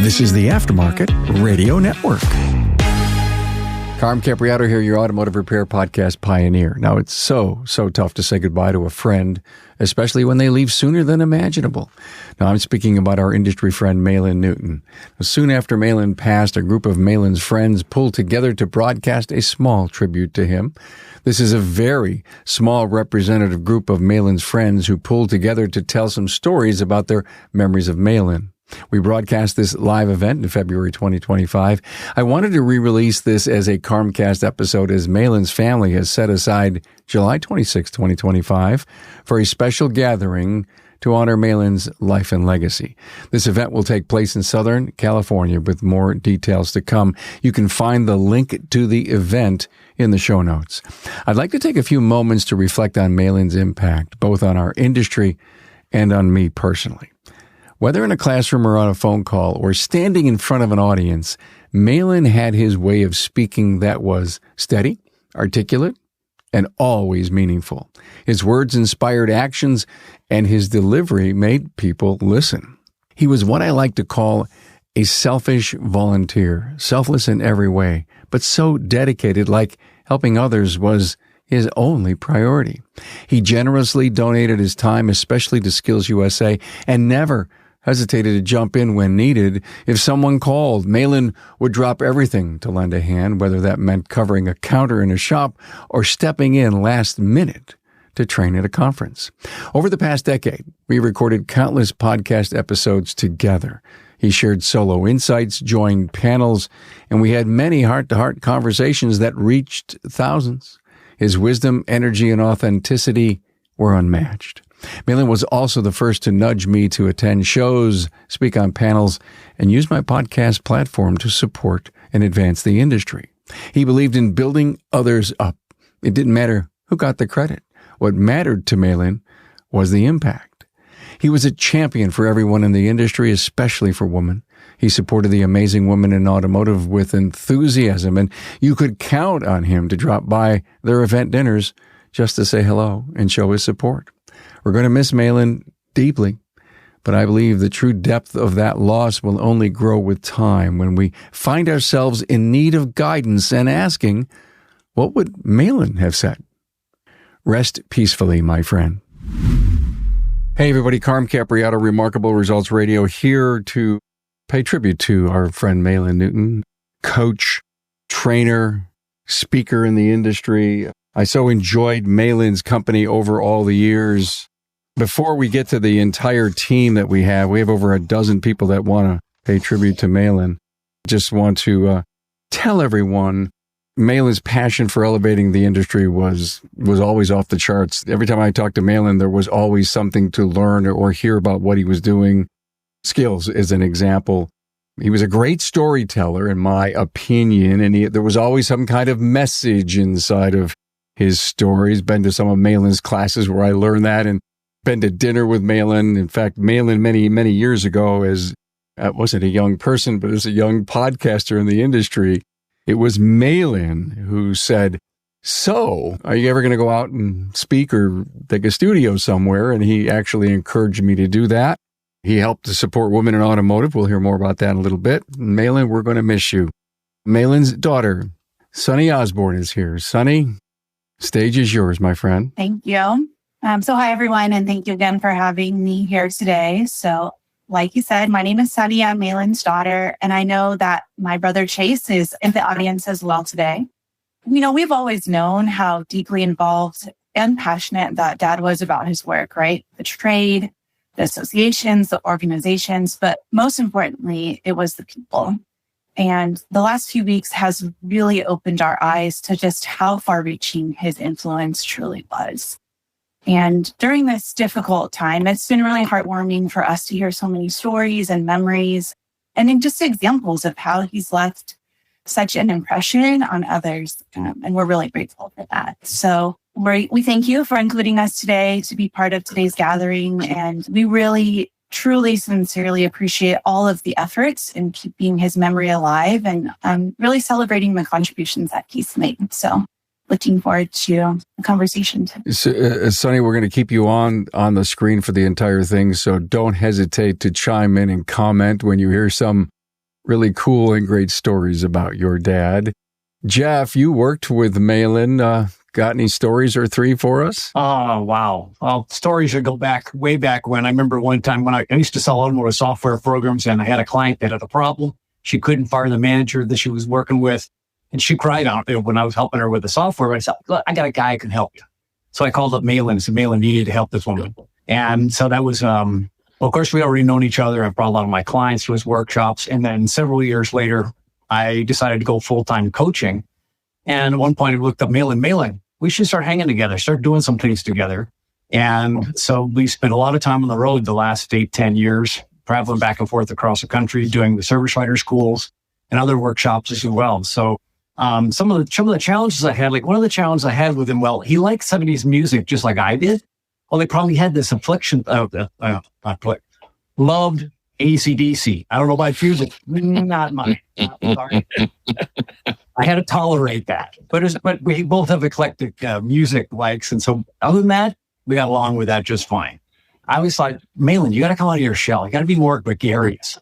This is the Aftermarket Radio Network. Carm Capriato here, your automotive repair podcast pioneer. Now, it's so tough to say goodbye to a friend, especially when they leave sooner than imaginable. Now, I'm speaking about our industry friend, Maylan Newton. Soon after Maylan passed, a group of Maylan's friends pulled together to broadcast a small tribute to him. This is a very small representative group of Maylan's friends who pulled together to tell some stories about their memories of Maylan. We broadcast this live event in February 2025. I wanted to re-release this as a Carmcast episode as Maylan's family has set aside July 26, 2025 for a special gathering to honor Maylan's life and legacy. This event will take place in Southern California with more details to come. You can find the link to the event in the show notes. I'd like to take a few moments to reflect on Maylan's impact, both on our industry and on me personally. Whether in a classroom or on a phone call or standing in front of an audience, Maylan had his way of speaking that was steady, articulate, and always meaningful. His words inspired actions, and his delivery made people listen. He was what I like to call a selfish volunteer, selfless in every way, but so dedicated, like helping others was his only priority. He generously donated his time, especially to Skills USA, and never hesitated to jump in when needed. If someone called, Maylan would drop everything to lend a hand, whether that meant covering a counter in a shop or stepping in last minute to train at a conference. Over the past decade, we recorded countless podcast episodes together. He shared solo insights, joined panels, and we had many heart-to-heart conversations that reached thousands. His wisdom, energy, and authenticity were unmatched. Maylan was also the first to nudge me to attend shows, speak on panels, and use my podcast platform to support and advance the industry. He believed in building others up. It didn't matter who got the credit. What mattered to Maylan was the impact. He was a champion for everyone in the industry, especially for women. He supported the amazing women in automotive with enthusiasm, and you could count on him to drop by their event dinners just to say hello and show his support. We're going to miss Maylan deeply, but I believe the true depth of that loss will only grow with time when we find ourselves in need of guidance and asking, what would Maylan have said? Rest peacefully, my friend. Hey, everybody, Carm Capriato, Remarkable Results Radio, here to pay tribute to our friend Maylan Newton, coach, trainer, speaker in the industry. I so enjoyed Maylan's company over all the years. Before we get to the entire team that we have over a dozen people that want to pay tribute to Maylan. Just want to tell everyone Maylan's passion for elevating the industry was always off the charts. Every time I talked to Maylan, there was always something to learn or hear about what he was doing. Skills is an example. He was a great storyteller, in my opinion, and there was always some kind of message inside of his stories. Been to some of Maylan's classes where I learned that, and been to dinner with Maylan. In fact, Maylan many years ago, as wasn't a young person, but as a young podcaster in the industry, it was Maylan who said, so, are you ever going to go out and speak or take a studio somewhere? And he actually encouraged me to do that. He helped to support women in automotive. We'll hear more about that in a little bit. Maylan, we're going to miss you. Maylan's daughter, Sunny Osborne, is here. Sunny, stage is yours, my friend. Thank you. So hi, everyone, and thank you again for having me here today. So like you said, my name is Sunny. I'm Maylan's daughter, and I know that my brother Chase is in the audience as well today. You know, we've always known how deeply involved and passionate that Dad was about his work, right? The trade, the associations, the organizations, but most importantly, it was the people. And the last few weeks has really opened our eyes to just how far-reaching his influence truly was. And during this difficult time, it's been really heartwarming for us to hear so many stories and memories and then just examples of how he's left such an impression on others. And we're really grateful for that. So we thank you for including us today to be part of today's gathering. And we really, truly, sincerely appreciate all of the efforts in keeping his memory alive and really celebrating the contributions that he's made. So looking forward to the conversation. Sunny, we're going to keep you on the screen for the entire thing, so don't hesitate to chime in and comment when you hear some really cool and great stories about your dad. Jeff, you worked with Maylan. Got any stories or three for us? Oh, wow. Well, stories should go back, way back when. I remember one time when I used to sell automotive software programs, and I had a client that had a problem. She couldn't fire the manager that she was working with. And she cried out when I was helping her with the software. I said, look, I got a guy who can help you. So I called up Maylan and said, Maylan, you need to help this woman. And so that was, well, of course, we already known each other. I brought a lot of my clients to his workshops. And then several years later, I decided to go full-time coaching. And at one point, I looked up Maylan, we should start hanging together, start doing some things together. And so we spent a lot of time on the road the last 8-10 years, traveling back and forth across the country, doing the service writer schools and other workshops as well. So some of the challenges I had, like one of the challenges I had with him, well, he liked 70s music just like I did. Well, they probably had this affliction of loved AC/DC. I don't know about music, not mine. Sorry. I had to tolerate that, but we both have eclectic music likes, and so other than that, we got along with that just fine. I always thought, Maylan, you got to come out of your shell. You got to be more gregarious.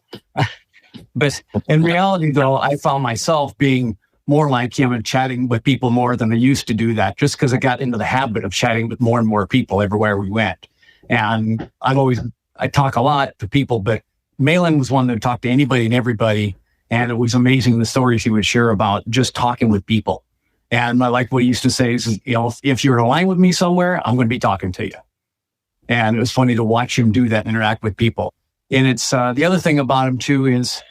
But in reality, though, I found myself being more like him and chatting with people more than I used to do that, just because I got into the habit of chatting with more and more people everywhere we went. And I talk a lot to people, but Maylan was one that would talk to anybody and everybody. And it was amazing the stories he would share about just talking with people. And I like what he used to say is, if you're in line with me somewhere, I'm going to be talking to you. And it was funny to watch him do that, interact with people. And it's the other thing about him too is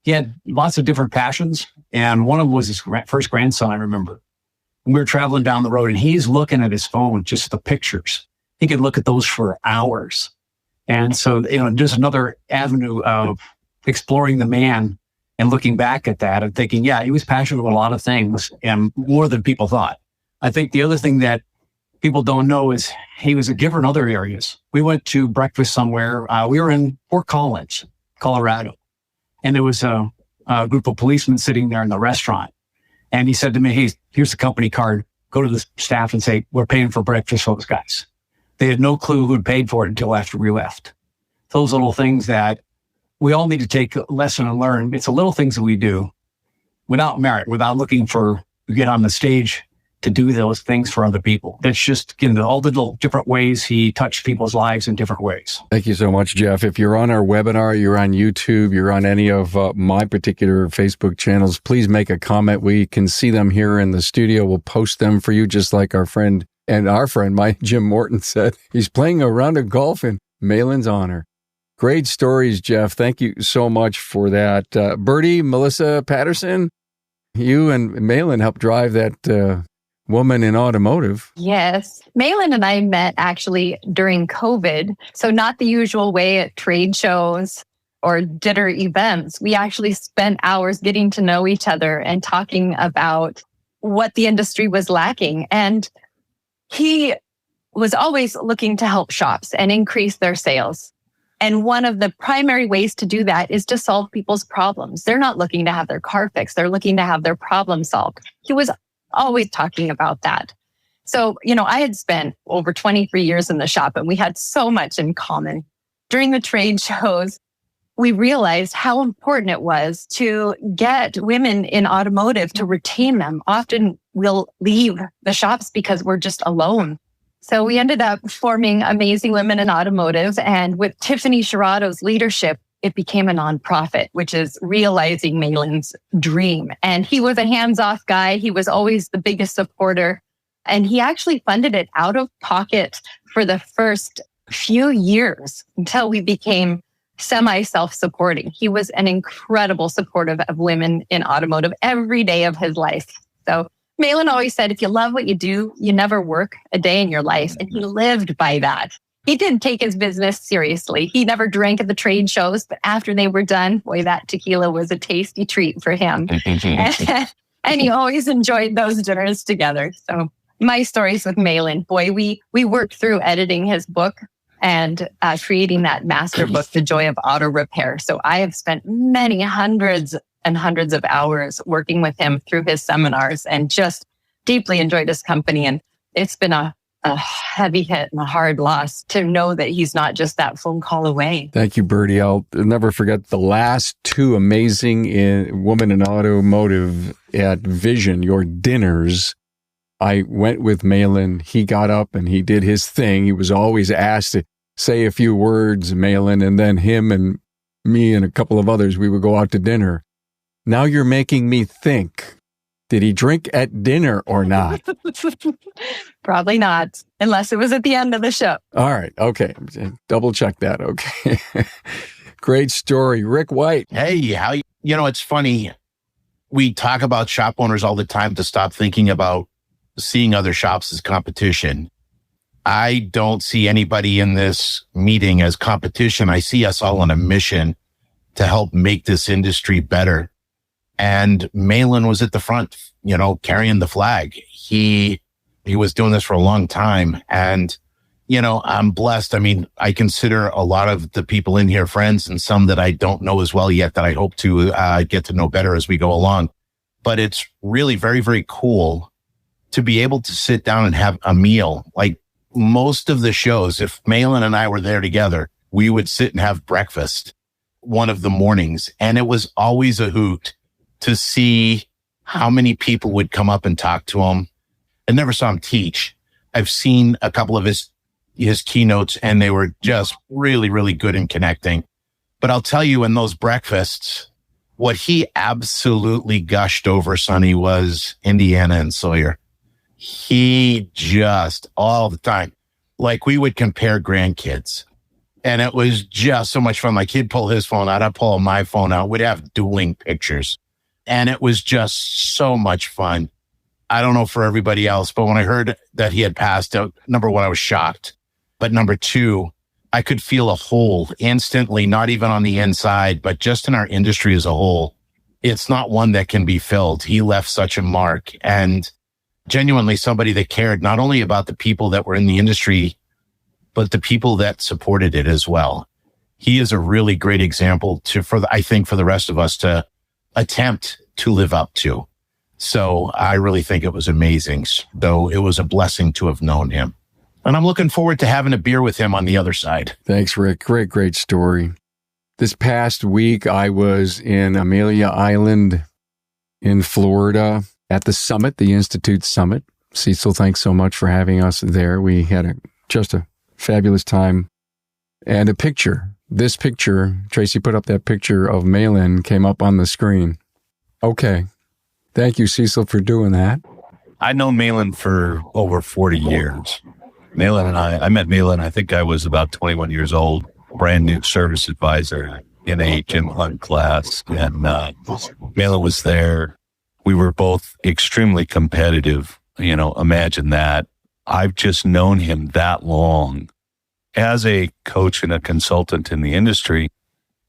he had lots of different passions. And one of them was his first grandson, I remember. We were traveling down the road and he's looking at his phone, just the pictures. He could look at those for hours. And so, just another avenue of exploring the man and looking back at that and thinking, yeah, he was passionate about a lot of things and more than people thought. I think the other thing that people don't know is he was a giver in other areas. We went to breakfast somewhere. We were in Fort Collins, Colorado. And there was a group of policemen sitting there in the restaurant. And he said to me, hey, here's the company card. Go to the staff and say, we're paying for breakfast for those guys. They had no clue who had paid for it until after we left. Those little things that we all need to take a lesson and learn. It's the little things that we do without merit, without looking to get on the stage to do those things for other people. That's just, all the little different ways he touched people's lives in different ways. Thank you so much, Jeff. If you're on our webinar, you're on YouTube, you're on any of my particular Facebook channels, please make a comment. We can see them here in the studio. We'll post them for you, just like our friend, Jim Morton said. He's playing a round of golf in Maylan's honor. Great stories, Jeff. Thank you so much for that. Bertie, Melissa Patterson, you and Maylan helped drive that woman in automotive. Yes. Maylan and I met actually during COVID. So not the usual way at trade shows or dinner events. We actually spent hours getting to know each other and talking about what the industry was lacking. And he was always looking to help shops and increase their sales. And one of the primary ways to do that is to solve people's problems. They're not looking to have their car fixed. They're looking to have their problem solved. He was always talking about that. So, I had spent over 23 years in the shop and we had so much in common. During the trade shows, we realized how important it was to get women in automotive to retain them. Often we'll leave the shops because we're just alone. So we ended up forming Amazing Women in Automotive. And with Tiffany Sherrado's leadership, it became a nonprofit, which is realizing Maylan's dream. And he was a hands-off guy. He was always the biggest supporter. And he actually funded it out of pocket for the first few years until we became semi-self-supporting. He was an incredible supporter of women in automotive every day of his life. So Maylan always said, if you love what you do, you never work a day in your life. And he lived by that. He didn't take his business seriously. He never drank at the trade shows, but after they were done, boy, that tequila was a tasty treat for him. And he always enjoyed those dinners together. So my stories with Maylan, boy, we worked through editing his book and creating that master book, The Joy of Auto Repair. So I have spent many hundreds and hundreds of hours working with him through his seminars and just deeply enjoyed his company. And it's been a a heavy hit and a hard loss to know that he's not just that phone call away. Thank you, Bertie. I'll never forget the last two amazing women in automotive at Vision, your dinners. I went with Maylan. He got up and he did his thing. He was always asked to say a few words, Maylan, and then him and me and a couple of others, we would go out to dinner. Now you're making me think. Did he drink at dinner or not? Probably not, unless it was at the end of the show. All right. Okay. Double check that. Okay. Great story. Rick White. Hey, it's funny. We talk about shop owners all the time to stop thinking about seeing other shops as competition. I don't see anybody in this meeting as competition. I see us all on a mission to help make this industry better. And Maylan was at the front, carrying the flag. He was doing this for a long time. And, I'm blessed. I mean, I consider a lot of the people in here friends, and some that I don't know as well yet that I hope to get to know better as we go along. But it's really very, very cool to be able to sit down and have a meal. Like most of the shows, if Maylan and I were there together, we would sit and have breakfast one of the mornings. And it was always a hoot to see how many people would come up and talk to him. I never saw him teach. I've seen a couple of his keynotes, and they were just really, really good in connecting. But I'll tell you, in those breakfasts, what he absolutely gushed over, Sonny, was Indiana and Sawyer. He just all the time, like we would compare grandkids. And it was just so much fun. Like he'd pull his phone out, I'd pull my phone out. We'd have dueling pictures. And it was just so much fun. I don't know for everybody else, but when I heard that he had passed out, number one, I was shocked. But number two, I could feel a hole instantly, not even on the inside, but just in our industry as a whole. It's not one that can be filled. He left such a mark, and genuinely somebody that cared not only about the people that were in the industry, but the people that supported it as well. He is a really great example for the rest of us to attempt to live up to. So I really think it was amazing. Though it was a blessing to have known him. And I'm looking forward to having a beer with him on the other side. Thanks, Rick. Great story. This past week, I was in Amelia Island in Florida at the summit, the Institute Summit. Cecil, thanks so much for having us there. We had just a fabulous time. And this picture, Tracy put up that picture of Maylan, came up on the screen. Okay. Thank you, Cecil, for doing that. I've known Maylan for over 40 years. I met Maylan, I think I was about 21 years old, brand new service advisor in a Jim Hunt class. And Maylan was there. We were both extremely competitive. Imagine that. I've just known him that long. As a coach and a consultant in the industry,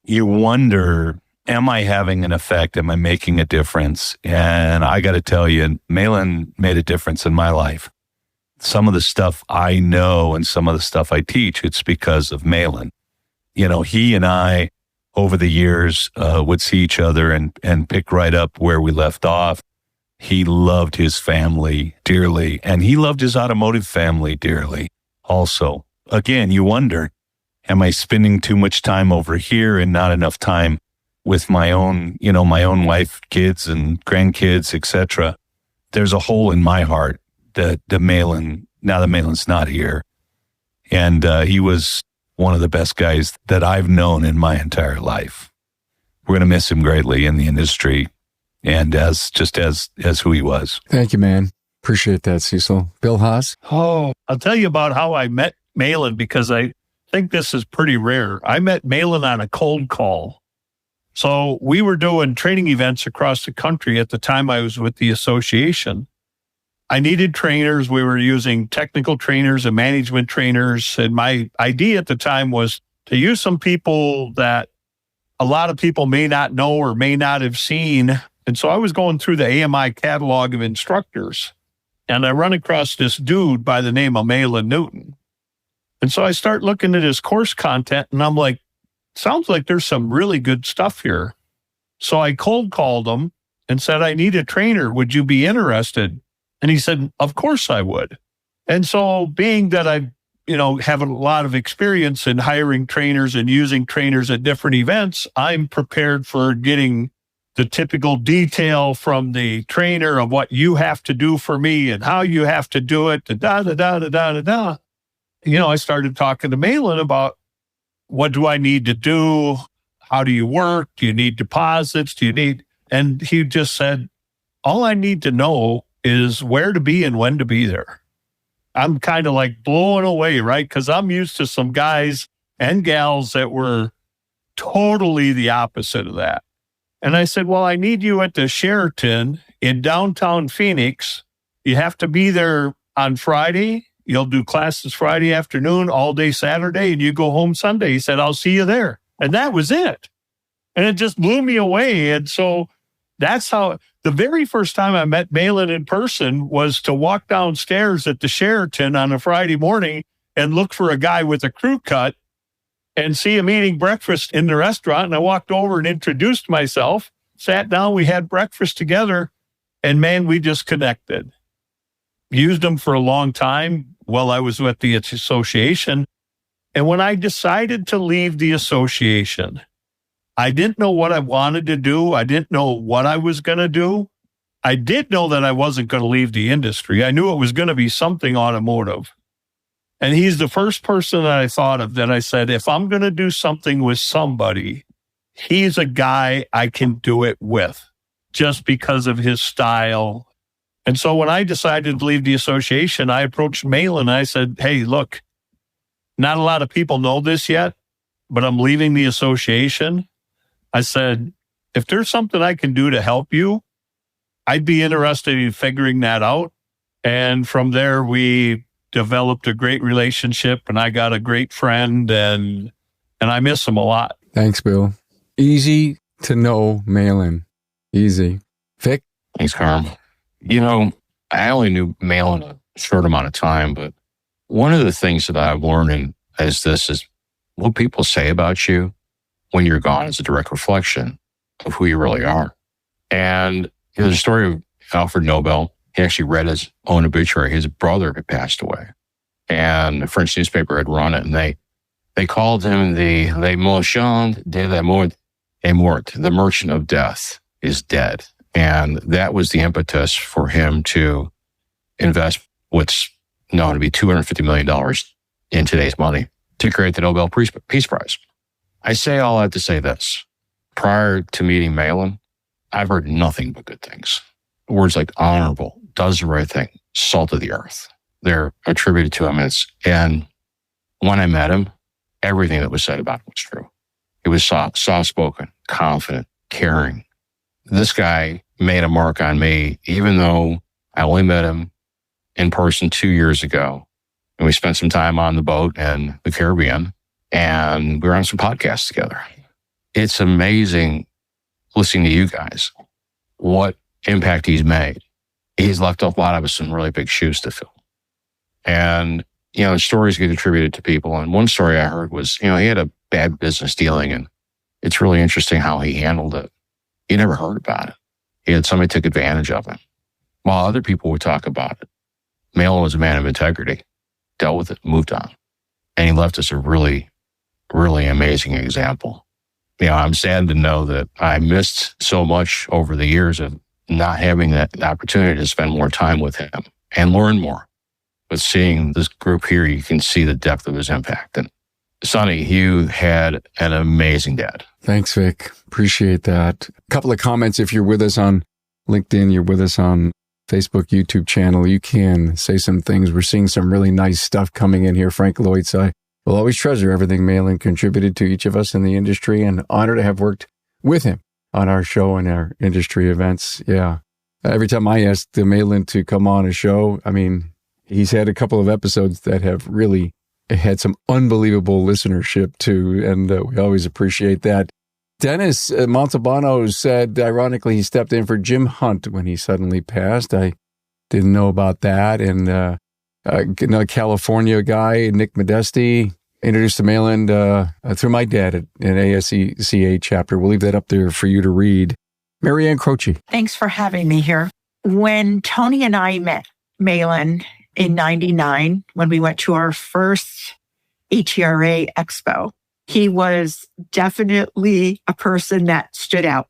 you wonder, am I having an effect? Am I making a difference? And I got to tell you, Maylan made a difference in my life. Some of the stuff I know and some of the stuff I teach, it's because of Maylan. He and I, over the years, would see each other and pick right up where we left off. He loved his family dearly, and he loved his automotive family dearly also. Again, you wonder, am I spending too much time over here and not enough time with my own wife, kids and grandkids, etc. There's a hole in my heart that Maylan, now that Maylan's not here. And he was one of the best guys that I've known in my entire life. We're going to miss him greatly in the industry and as who he was. Thank you, man. Appreciate that, Cecil. Bill Haas? Oh, I'll tell you about how I met Maylan, because I think this is pretty rare. I met Maylan on a cold call. So we were doing training events across the country at the time I was with the association. I needed trainers. We were using technical trainers and management trainers. And my idea at the time was to use some people that a lot of people may not know or may not have seen. And so I was going through the AMI catalog of instructors, and I run across this dude by the name of Maylan Newton. And so I start looking at his course content, and I'm like, sounds like there's some really good stuff here. So I cold called him and said, I need a trainer. Would you be interested? And he said, of course I would. And so being that I, have a lot of experience in hiring trainers and using trainers at different events, I'm prepared for getting the typical detail from the trainer of what you have to do for me and how you have to do it, da-da-da-da-da-da-da. I started talking to Maylan about what do I need to do? How do you work? Do you need deposits? And he just said, all I need to know is where to be and when to be there. I'm kind of like blown away, right? Because I'm used to some guys and gals that were totally the opposite of that. And I said, well, I need you at the Sheraton in downtown Phoenix. You have to be there on Friday. You'll do classes Friday afternoon, all day Saturday, and you go home Sunday. He said, I'll see you there. And that was it. And it just blew me away. And so that's how the very first time I met Maylan in person was to walk downstairs at the Sheraton on a Friday morning and look for a guy with a crew cut and see him eating breakfast in the restaurant. And I walked over and introduced myself, sat down, we had breakfast together, and man, we just connected. Used him for a long time while I was with the association. And when I decided to leave the association, I didn't know what I wanted to do. I didn't know what I was going to do. I did know that I wasn't going to leave the industry. I knew it was going to be something automotive. And he's the first person that I thought of that I said, if I'm going to do something with somebody, he's a guy I can do it with just because of his style. And so when I decided to leave the association, I approached Maylan. I said, hey, look, not a lot of people know this yet, but I'm leaving the association. I said, if there's something I can do to help you, I'd be interested in figuring that out. And from there, we developed a great relationship, and I got a great friend, and I miss him a lot. Thanks, Bill. Easy to know Maylan. Easy. Vic? Thanks, Carm. I only knew Maylan a short amount of time, but one of the things that I've learned is what people say about you when you're gone is a direct reflection of who you really are. And there's a story of Alfred Nobel. He actually read his own obituary. His brother had passed away, and a French newspaper had run it, and they called him the Le Marchand de la Mort, the merchant of death is dead. And that was the impetus for him to invest what's known to be $250 million in today's money to create the Nobel Peace Prize. I say all that to say this. Prior to meeting Maylan, I've heard nothing but good things. Words like honorable, does the right thing, salt of the earth. They're attributed to him. And when I met him, everything that was said about him was true. He was soft-spoken, confident, caring. This guy made a mark on me, even though I only met him in person 2 years ago. And we spent some time on the boat in the Caribbean, and we were on some podcasts together. It's amazing listening to you guys, what impact he's made. He's left a lot of us some really big shoes to fill. And, stories get attributed to people. And one story I heard was, he had a bad business dealing, and it's really interesting how he handled it. You never heard about it. He had somebody took advantage of him. While other people would talk about it, Maylan was a man of integrity, dealt with it, moved on. And he left us a really, really amazing example. I'm sad to know that I missed so much over the years of not having that opportunity to spend more time with him and learn more. But seeing this group here, you can see the depth of his impact. And Sonny, you had an amazing dad. Thanks, Vic. Appreciate that. A couple of comments. If you're with us on LinkedIn, you're with us on Facebook, YouTube channel, you can say some things. We're seeing some really nice stuff coming in here. Frank Lloyd said, we'll always treasure everything Maylan contributed to each of us in the industry, and honor to have worked with him on our show and our industry events. Yeah. Every time I ask Maylan to come on a show, he's had a couple of episodes that have really had some unbelievable listenership too, and we always appreciate that. Dennis Montalbano said, ironically, he stepped in for Jim Hunt when he suddenly passed. I didn't know about that. And another California guy, Nick Modesti, introduced to Maylan through my dad at an ASECA chapter. We'll leave that up there for you to read. Marianne Croce. Thanks for having me here. When Tony and I met Maylan, in 99 when we went to our first ATRA expo. He was definitely a person that stood out.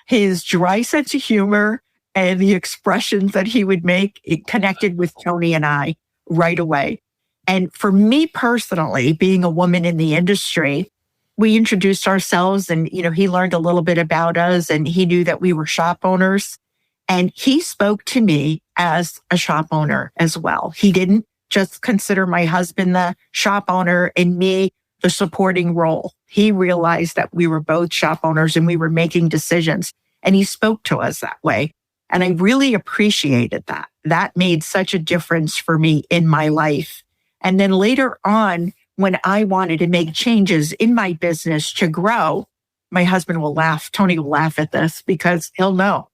His dry sense of humor and the expressions that he would make, it connected with Tony and I right away. And for me personally, being a woman in the industry, we introduced ourselves and, he learned a little bit about us and he knew that we were shop owners. And he spoke to me as a shop owner as well. He didn't just consider my husband the shop owner and me the supporting role. He realized that we were both shop owners and we were making decisions. And he spoke to us that way. And I really appreciated that. That made such a difference for me in my life. And then later on, when I wanted to make changes in my business to grow, my husband will laugh. Tony will laugh at this because he'll know.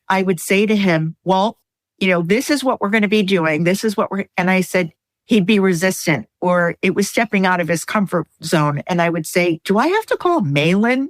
I would say to him, well, this is what we're going to be doing. This is and I said, he'd be resistant or it was stepping out of his comfort zone. And I would say, do I have to call Maylan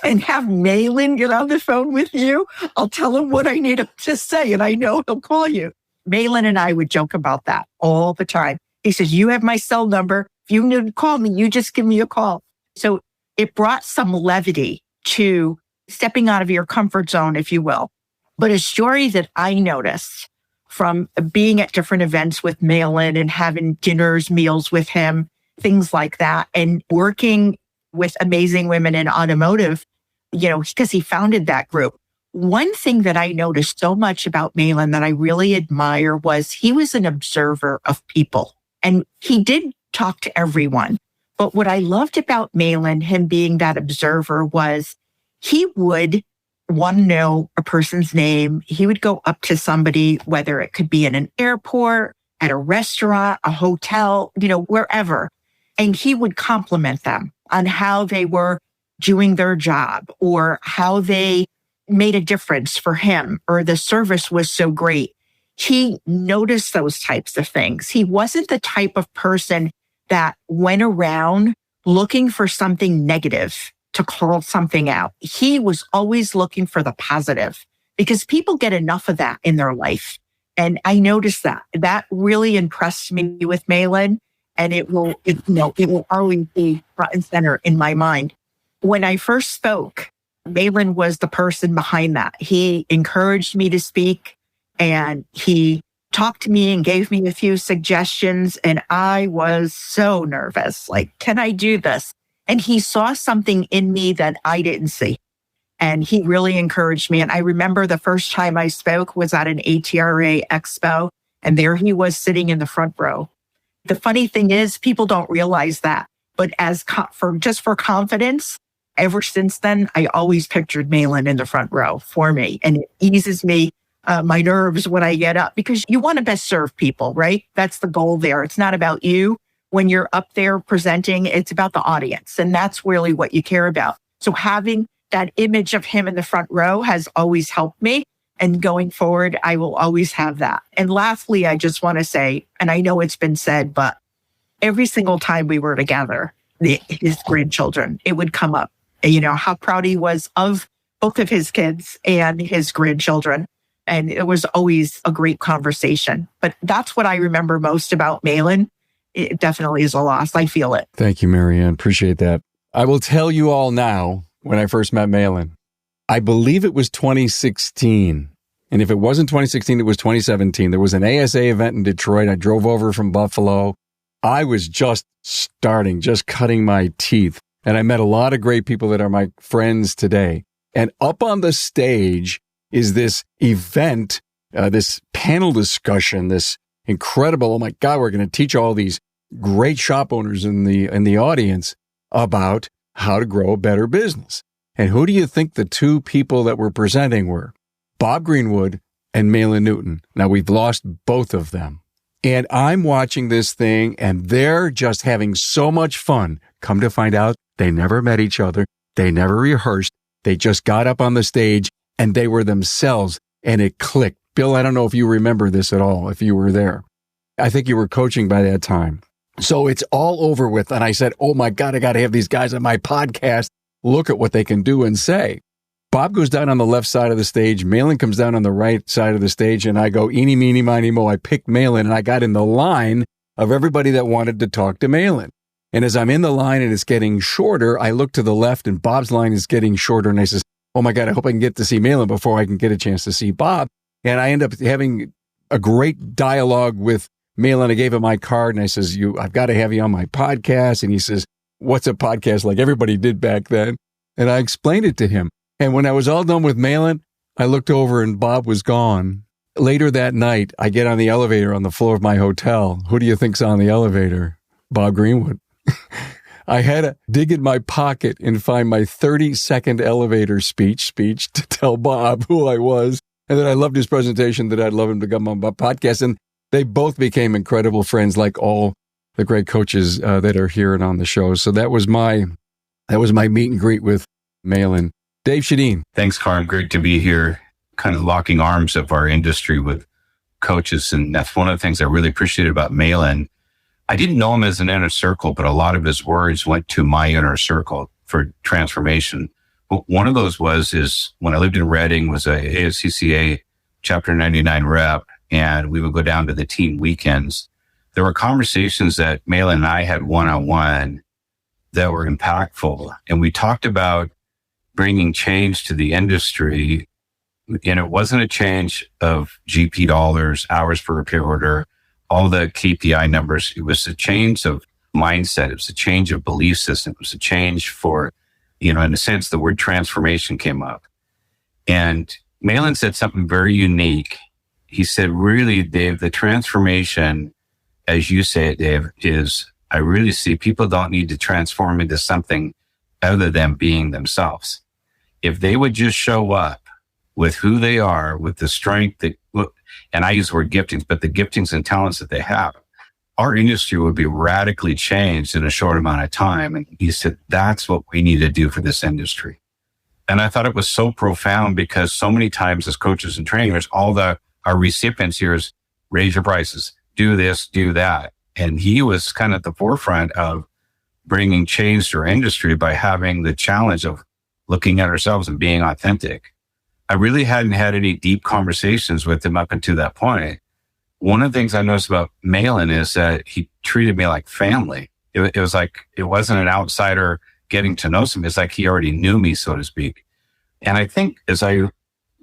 and have Maylan get on the phone with you? I'll tell him what I need to say and I know he'll call you. Maylan and I would joke about that all the time. He says, you have my cell number. If you need to call me, you just give me a call. So it brought some levity to stepping out of your comfort zone, if you will. But a story that I noticed from being at different events with Maylan and having dinners, meals with him, things like that, and working with amazing women in automotive, because he founded that group. One thing that I noticed so much about Maylan that I really admire was he was an observer of people. And he did talk to everyone. But what I loved about Maylan, him being that observer, was he would want to know a person's name. He would go up to somebody, whether it could be in an airport, at a restaurant, a hotel, wherever. And he would compliment them on how they were doing their job or how they made a difference for him or the service was so great. He noticed those types of things. He wasn't the type of person that went around looking for something negative to call something out. He was always looking for the positive because people get enough of that in their life. And I noticed that. That really impressed me with Maylan. And it will always be front and center in my mind. When I first spoke, Maylan was the person behind that. He encouraged me to speak and he talked to me and gave me a few suggestions. And I was so nervous. Like, can I do this? And he saw something in me that I didn't see. And he really encouraged me. And I remember the first time I spoke was at an ATRA expo. And there he was sitting in the front row. The funny thing is, people don't realize that. But for confidence, ever since then, I always pictured Maylan in the front row for me. And it eases me, my nerves when I get up because you want to best serve people, right? That's the goal there. It's not about you. When you're up there presenting, it's about the audience. And that's really what you care about. So having that image of him in the front row has always helped me. And going forward, I will always have that. And lastly, I just want to say, and I know it's been said, but every single time we were together, his grandchildren, it would come up, how proud he was of both of his kids and his grandchildren. And it was always a great conversation. But that's what I remember most about Maylan. It definitely is a loss. I feel it. Thank you, Marianne. Appreciate that. I will tell you all now, when I first met Maylan, I believe it was 2016. And if it wasn't 2016, it was 2017. There was an ASA event in Detroit. I drove over from Buffalo. I was just cutting my teeth. And I met a lot of great people that are my friends today. And up on the stage is this event, this panel discussion, this incredible, oh my God, we're going to teach all these great shop owners in the audience about how to grow a better business. And who do you think the two people that were presenting were? Bob Greenwood and Maylan Newton. Now, we've lost both of them. And I'm watching this thing, and they're just having so much fun. Come to find out, they never met each other. They never rehearsed. They just got up on the stage, and they were themselves, and it clicked. Bill, I don't know if you remember this at all, if you were there. I think you were coaching by that time. So it's all over with. And I said, oh, my God, I got to have these guys on my podcast. Look at what they can do and say. Bob goes down on the left side of the stage. Maylan comes down on the right side of the stage. And I go, eeny, meeny, miny, mo. I picked Maylan and I got in the line of everybody that wanted to talk to Maylan. And as I'm in the line and it's getting shorter, I look to the left and Bob's line is getting shorter. And I says, oh my God, I hope I can get to see Maylan before I can get a chance to see Bob. And I end up having a great dialogue with Maylan. I gave him my card and I says, I've got to have you on my podcast. And he says, what's a podcast? Like everybody did back then. And I explained it to him. And when I was all done with Maylan, I looked over and Bob was gone. Later that night, I get on the elevator on the floor of my hotel. Who do you think's on the elevator? Bob Greenwood. I had to dig in my pocket and find my 30-second elevator speech to tell Bob who I was and that I loved his presentation, that I'd love him to come on my podcast. And they both became incredible friends, like all the great coaches that are here and on the show. So that was my meet and greet with Maylan. Dave Shadeen. Thanks, Carm. Great to be here, kind of locking arms of our industry with coaches. And that's one of the things I really appreciated about Maylan. I didn't know him as an inner circle, but a lot of his words went to my inner circle for transformation. But one of those is when I lived in Reading, was a ASCCA Chapter 99 rep, and we would go down to the team weekends. There were conversations that Maylan and I had one-on-one that were impactful. And we talked about bringing change to the industry. And it wasn't a change of GP dollars, hours per repair order, all the KPI numbers. It was a change of mindset. It was a change of belief system. It was a change for, in a sense, the word transformation came up. And Maylan said something very unique. He said, really, Dave, the transformation, as you say it, Dave, is I really see people don't need to transform into something other than being themselves. If they would just show up with who they are, with the strength that, and I use the word giftings, but the giftings and talents that they have, our industry would be radically changed in a short amount of time. And he said, that's what we need to do for this industry. And I thought it was so profound because so many times as coaches and trainers, our recipients here is raise your prices, do this, do that. And he was kind of at the forefront of bringing change to our industry by having the challenge of looking at ourselves and being authentic. I really hadn't had any deep conversations with him up until that point. One of the things I noticed about Maylan is that he treated me like family. It was like, it wasn't an outsider getting to know him. It's like he already knew me, so to speak. And I think as I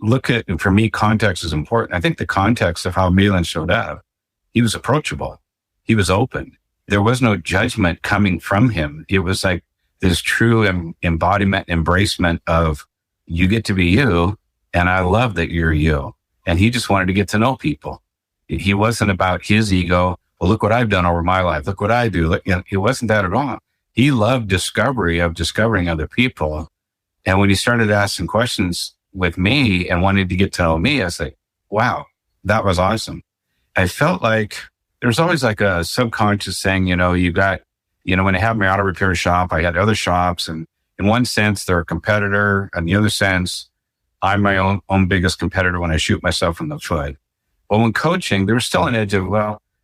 look at, and for me, context is important. I think the context of how Maylan showed up, he was approachable. He was open. There was no judgment coming from him. It was like this true embodiment, embracement of you get to be you. And I love that you're you. And he just wanted to get to know people. He wasn't about his ego. Well, look what I've done over my life. Look what I do. It wasn't that at all. He loved discovering other people. And when he started asking questions with me and wanted to get to know me, I was like, wow, that was awesome. I felt like there's always like a subconscious saying, when I have my auto repair shop, I had other shops. And in one sense, they're a competitor. In the other sense, I'm my own biggest competitor when I shoot myself in the foot. Well, when coaching, there was still an edge of,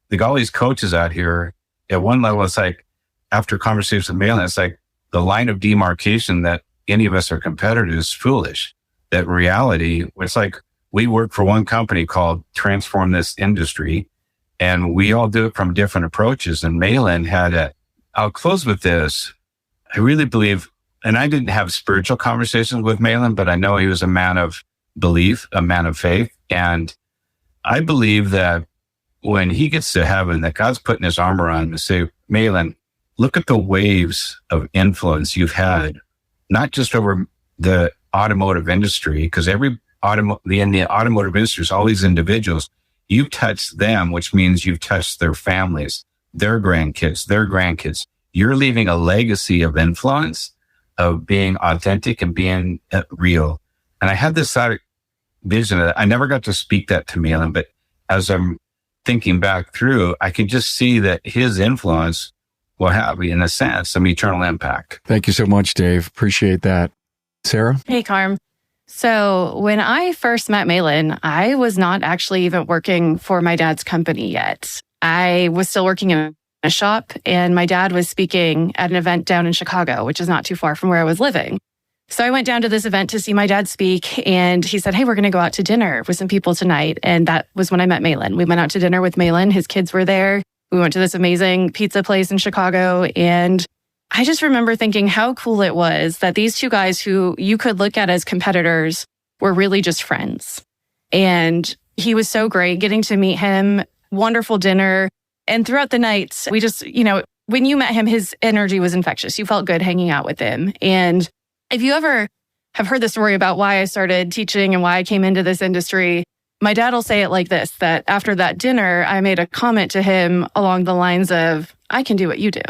they got all these coaches out here. At one level, it's like, after conversations with Maylan, it's like the line of demarcation that any of us are competitors is foolish. That reality, it's like we work for one company called Transform This Industry, and we all do it from different approaches. And Maylan I'll close with this. I really believe, and I didn't have spiritual conversations with Maylan, but I know he was a man of belief, a man of faith. And I believe that when he gets to heaven, that God's putting his arm around him and say, Maylan, look at the waves of influence you've had, not just over the automotive industry, because in the automotive industry, there's all these individuals. You've touched them, which means you've touched their families, their grandkids, their grandkids. You're leaving a legacy of influence, of being authentic and being real. And I had this vision of that. I never got to speak that to Maylan, but as I'm thinking back through, I can just see that his influence will have, in a sense, some eternal impact. Thank you so much, Dave. Appreciate that. Sarah? Hey, Carm. So when I first met Maylan, I was not actually even working for my dad's company yet. I was still working in a shop, and my dad was speaking at an event down in Chicago, which is not too far from where I was living. So I went down to this event to see my dad speak, and he said, hey, we're going to go out to dinner with some people tonight. And that was when I met Maylan. We went out to dinner with Maylan. His kids were there. We went to this amazing pizza place in Chicago. And I just remember thinking how cool it was that these two guys who you could look at as competitors were really just friends. And he was so great getting to meet him. Wonderful dinner. And throughout the night, we just, when you met him, his energy was infectious. You felt good hanging out with him. And if you ever have heard the story about why I started teaching and why I came into this industry, my dad will say it like this, that after that dinner, I made a comment to him along the lines of, I can do what you do.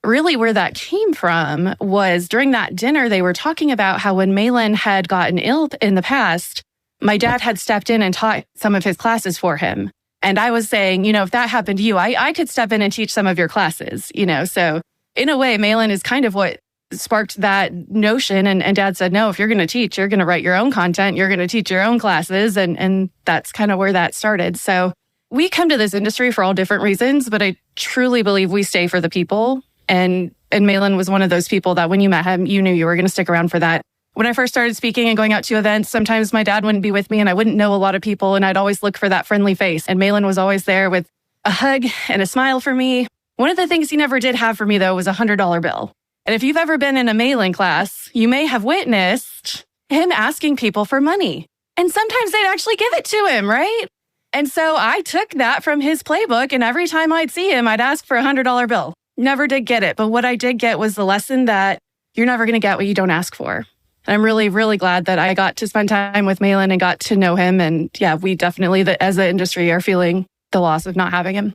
Really where that came from was during that dinner, they were talking about how when Maylan had gotten ill in the past, my dad had stepped in and taught some of his classes for him. And I was saying, if that happened to you, I could step in and teach some of your classes, So in a way, Maylan is kind of what sparked that notion. And dad said, no, if you're going to teach, you're going to write your own content. You're going to teach your own classes. And that's kind of where that started. So we come to this industry for all different reasons, but I truly believe we stay for the people. And Maylan was one of those people that when you met him, you knew you were going to stick around for that. When I first started speaking and going out to events, sometimes my dad wouldn't be with me and I wouldn't know a lot of people. And I'd always look for that friendly face. And Maylan was always there with a hug and a smile for me. One of the things he never did have for me, though, was a $100 bill. And if you've ever been in a Maylan class, you may have witnessed him asking people for money. And sometimes they'd actually give it to him, right? And so I took that from his playbook, and every time I'd see him, I'd ask for a $100 bill. Never did get it. But what I did get was the lesson that you're never going to get what you don't ask for. And I'm really, really glad that I got to spend time with Maylan and got to know him. And yeah, we definitely, as the industry, are feeling the loss of not having him.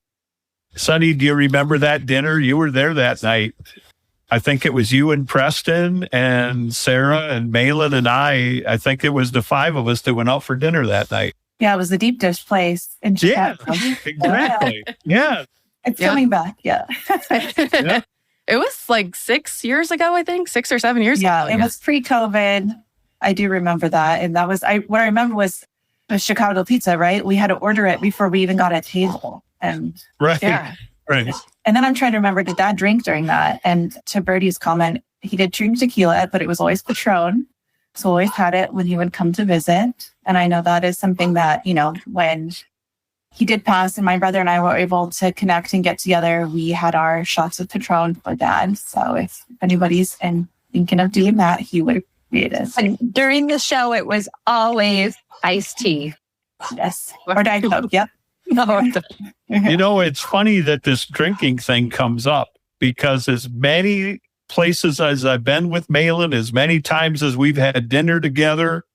Sonny, do you remember that dinner? You were there that night. I think it was you and Preston and Sarah and Maylan and I think it was the five of us that went out for dinner that night. Yeah, it was the deep dish place in Chicago. Yeah, exactly. Yeah. It's coming back. Yeah. It was like 6 years ago, I think, 6 or 7 years ago. Yeah, it was pre-COVID. I do remember that. And that was, what I remember was the Chicago pizza, right? We had to order it before we even got a table. And right. Yeah. Right. And then I'm trying to remember, did Dad drink during that? And to Birdie's comment, he did drink tequila, but it was always Patron. So always had it when he would come to visit. And I know that is something that, when he did pass and my brother and I were able to connect and get together, we had our shots of Patron for Dad. So if anybody's thinking of doing that, he would appreciate it. And during the show, it was always iced tea. Yes. Or Diet Coke. Yep. It's funny that this drinking thing comes up because as many places as I've been with Maylan, as many times as we've had dinner together,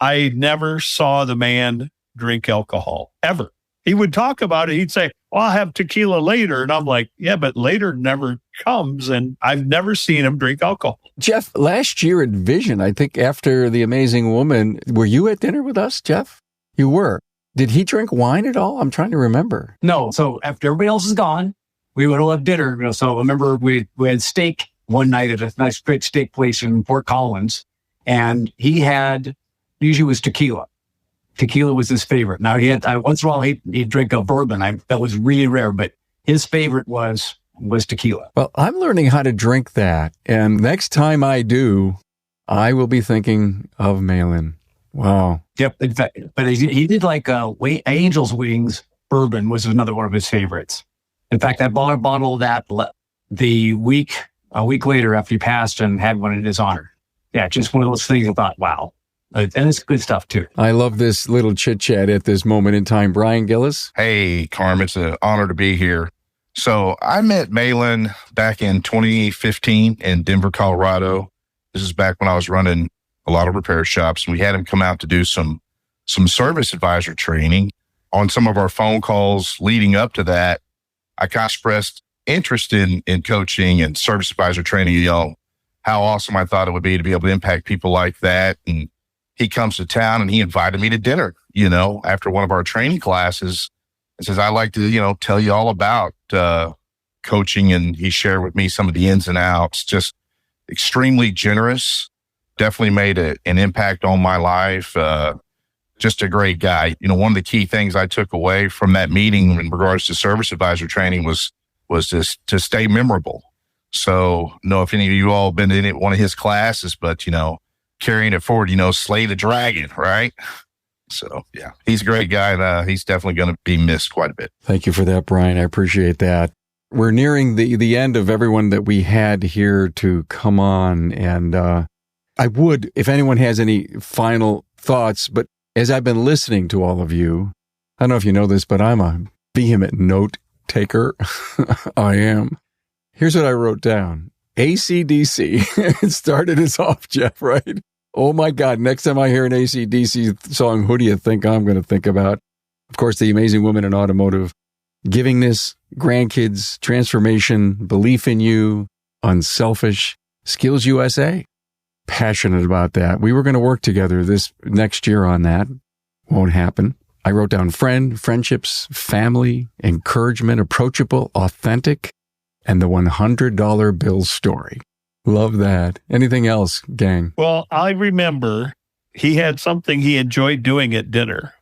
I never saw the man drink alcohol, ever. He would talk about it. He'd say, well, I'll have tequila later. And I'm like, yeah, but later never comes. And I've never seen him drink alcohol. Jeff, last year at Vision, I think after The Amazing Woman, were you at dinner with us, Jeff? You were. Did he drink wine at all? I'm trying to remember. No. So after everybody else is gone, we would all have dinner. So I remember we had steak one night at a nice great steak place in Fort Collins. And he had, usually was tequila. Tequila was his favorite. Now he had, once in a while he'd drink a bourbon. That was really rare, but his favorite was tequila. Well, I'm learning how to drink that. And next time I do, I will be thinking of Maylan. Wow. Yep. In fact, but he did like Angel's Wings bourbon was another one of his favorites. In fact, I bought a bottle of that a week later after he passed and had one in his honor. Yeah, just one of those things I thought, wow. And it's good stuff too. I love this little chit chat at this moment in time. Brian Gillis. Hey, Carm, it's an honor to be here. So I met Maylan back in 2015 in Denver, Colorado. This is back when I was running a lot of repair shops, and we had him come out to do some service advisor training. On some of our phone calls leading up to that, I kind of expressed interest in coaching and service advisor training, how awesome I thought it would be to be able to impact people like that. And he comes to town and he invited me to dinner, after one of our training classes, and says, I'd like to, tell you all about coaching. And he shared with me some of the ins and outs, just extremely generous. Definitely made an impact on my life. Just a great guy. One of the key things I took away from that meeting in regards to service advisor training was just to stay memorable. So, know if any of you all been in one of his classes, but carrying it forward, slay the dragon, right? So, yeah, he's a great guy. And he's definitely going to be missed quite a bit. Thank you for that, Brian. I appreciate that. We're nearing the end of everyone that we had here to come on. And I would, if anyone has any final thoughts, but as I've been listening to all of you, I don't know if you know this, but I'm a vehement note taker. I am. Here's what I wrote down. AC/DC. It started us off, Jeff, right? Oh my God. Next time I hear an AC/DC song, who do you think I'm going to think about? Of course, the amazing women in automotive. Givingness, grandkids, transformation, belief in you, unselfish, Skills USA. Passionate about that. We were going to work together this next year on that. Won't happen. I wrote down friendships, family, encouragement, approachable, authentic, and the $100 bill story. Love that. Anything else, gang? Well, I remember he had something he enjoyed doing at dinner.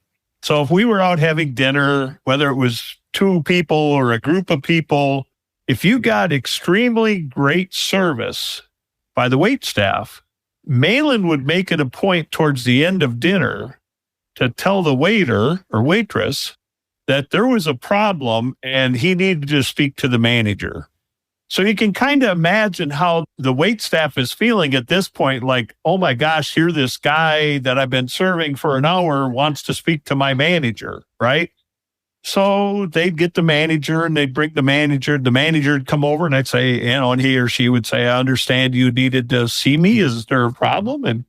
So if we were out having dinner, whether it was 2 people or a group of people, if you got extremely great service by the wait staff, Maylan would make it a point towards the end of dinner to tell the waiter or waitress that there was a problem and he needed to speak to the manager. So you can kind of imagine how the wait staff is feeling at this point, like, oh my gosh, here this guy that I've been serving for an hour wants to speak to my manager, right? So they'd get the manager and they'd bring the manager. The manager would come over and I'd say, and he or she would say, I understand you needed to see me. Is there a problem? And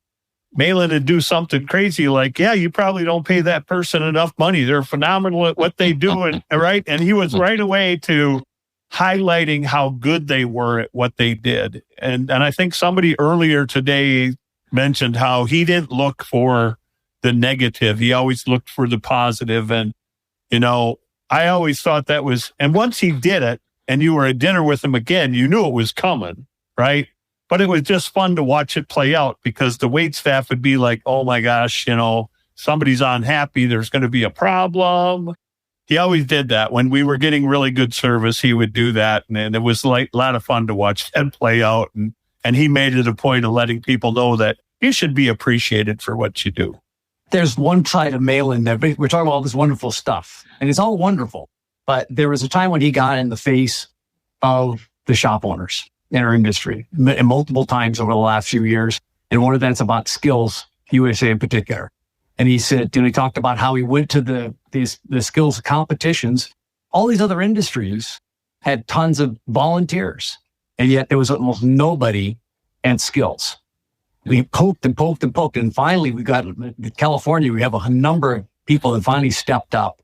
Maylan would do something crazy like, yeah, you probably don't pay that person enough money. They're phenomenal at what they do. And right. And he was right away to highlighting how good they were at what they did. And I think somebody earlier today mentioned how he didn't look for the negative. He always looked for the positive. And, I always thought that was, and once he did it and you were at dinner with him again, you knew it was coming, right? But it was just fun to watch it play out because the wait staff would be like, oh my gosh, somebody's unhappy. There's going to be a problem. He always did that. When we were getting really good service, he would do that. And it was like a lot of fun to watch that play out. And he made it a point of letting people know that you should be appreciated for what you do. There's one side of Maylan that we're talking about all this wonderful stuff, and it's all wonderful. But there was a time when he got in the face of the shop owners in our industry multiple times over the last few years. And one of that's about Skills USA in particular. And he said, he talked about how he went to the skills competitions. All these other industries had tons of volunteers, and yet there was almost nobody at Skills. We poked and poked and poked, and finally we got in California. We have a number of people that finally stepped up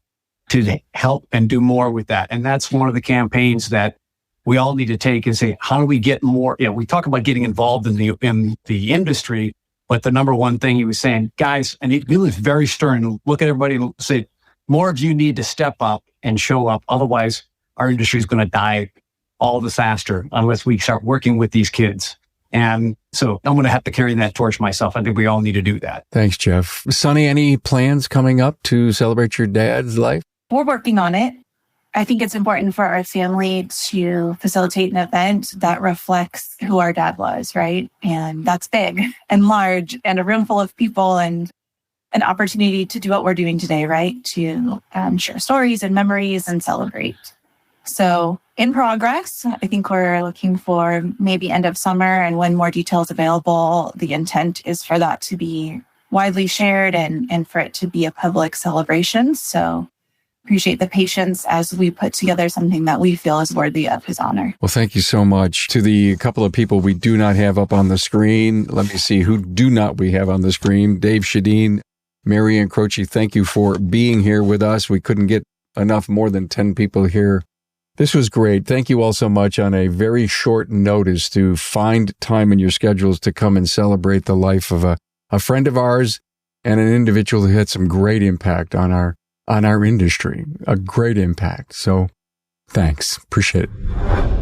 to help and do more with that. And that's one of the campaigns that we all need to take and say, how do we get more? We talk about getting involved in the industry, but the number one thing he was saying, guys, and he was very stern, look at everybody and say, more of you need to step up and show up. Otherwise, our industry is going to die all the faster unless we start working with these kids. And so I'm going to have to carry that torch myself. I think we all need to do that. Thanks, Jeff. Sonny, any plans coming up to celebrate your dad's life? We're working on it. I think it's important for our family to facilitate an event that reflects who our dad was, right? And that's big and large and a room full of people and an opportunity to do what we're doing today, right? To share stories and memories and celebrate. So in progress, I think we're looking for maybe end of summer, and when more details available, the intent is for that to be widely shared and for it to be a public celebration. So appreciate the patience as we put together something that we feel is worthy of his honor. Well, thank you so much. To the couple of people we do not have up on the screen, let me see who we have on the screen. Dave Shadeen, Mary Ann Croce, thank you for being here with us. We couldn't get more than 10 people here. This was great. Thank you all so much on a very short notice to find time in your schedules to come and celebrate the life of a friend of ours and an individual who had some great impact on our industry, a great impact. So thanks. Appreciate it.